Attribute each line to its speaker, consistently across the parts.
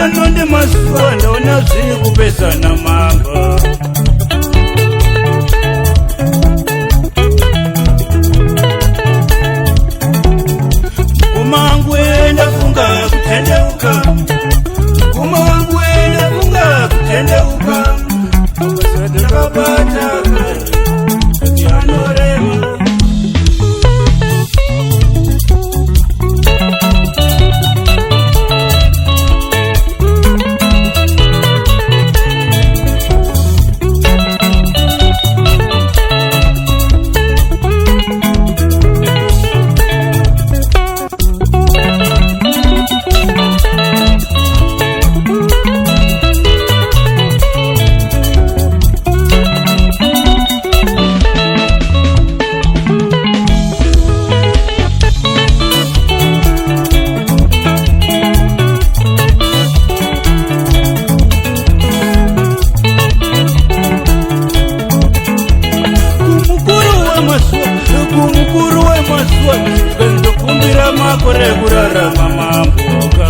Speaker 1: Utano ndi masuwa ndaona zviri kupesana mamba. Mukoma wangu ndafunga kutendeuka, mukoma wangu ndafunga kutendeuka. Ndakabata kuti anorema. Kumukuru we maswa ndokumbira makore kurarama mamboka.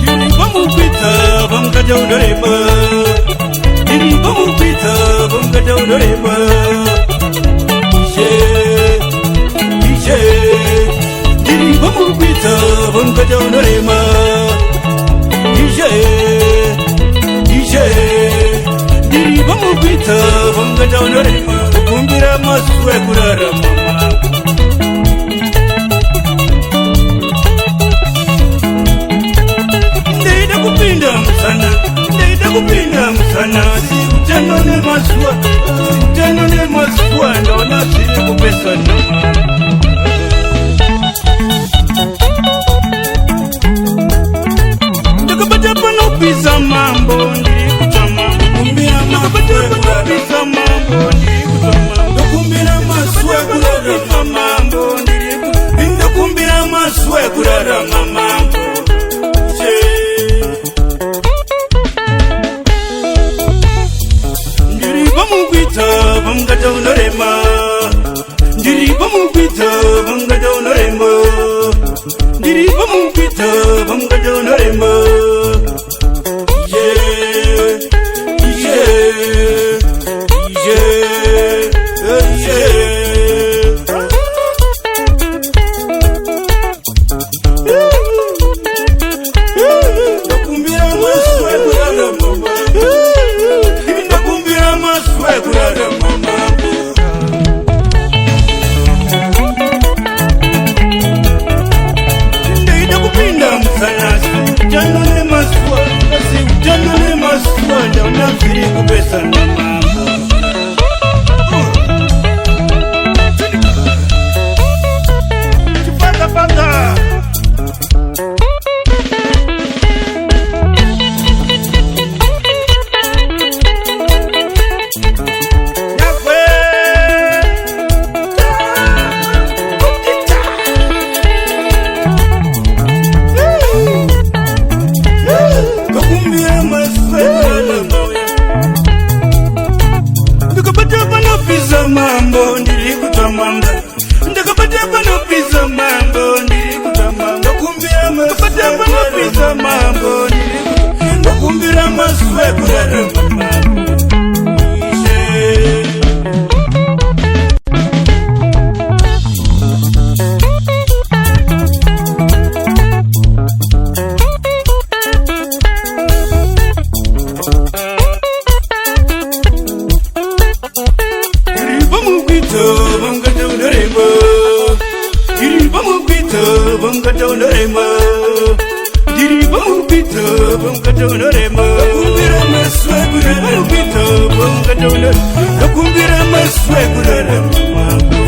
Speaker 1: Ndiri pamupita pamukata unorema, ndiri pamupita pamukata unorema. Ishe ndiri pamupita pamukata unorema. Ishe ndiri pamupita pamukata unorema. Kumbira maswe kurarama mama. Ndeida kupinda musana, ndeida kupinda musana. Utano ne maswa, utano ne maswa ndaona zviri kupesana mama. Ndakabata panopisa mambo ndiri kutama. Kumbira maswe kurarama mambo ndiri kutama. Ndokumbira maswe kurarama mambo ndiri kutama. Ndokumbira maswe kurarama mambo. Ndiri pamupita pamukata unorema, ndiri pamupita pamukata unorema, ndiri pamupita pamukata unorema. Mambo ndiri kutamanga, ndakabata panopisa mambo ndiri kutamanga. Ndokumbira maswe panopisa mambo ndiri kutamanga. Ndokumbira maswe kurarama mambo. Pamukata unorema, ndiri pamupita pamukata unorema. Ndokumbira maswe kurarama pamukata unorema. Ndokumbira maswe kurarama mambo.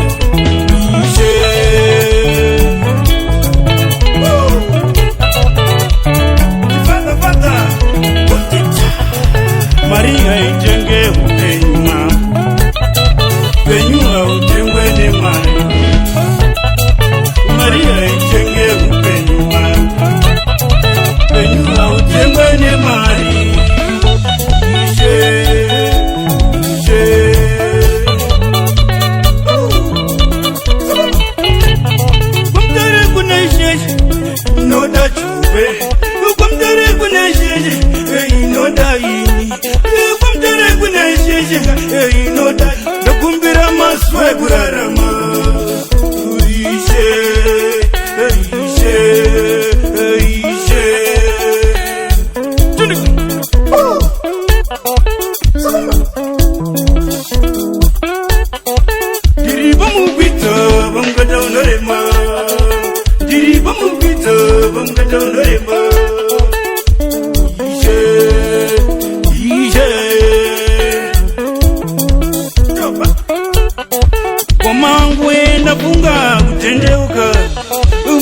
Speaker 1: Maria itenge upenyu mambo, upenyu hautengwe nemari. Maria itenge upenyu mambo, upenyu hautengwe nemari. chenga inoda ndokumbira maswe kurarama ishe ishe ishe diriba mubita bamgada unorema diriba mubita bamgada unorema funga kutendeuka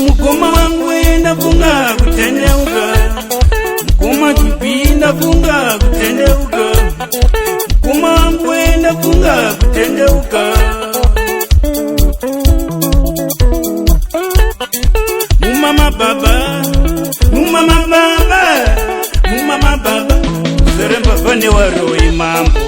Speaker 1: mukoma wangu enda funga kutendeuka mukoma kipinda funga kutendeuka mukoma wangu enda funga kutendeuka mumama baba mumama baba mumama baba seremba vane waroi mambo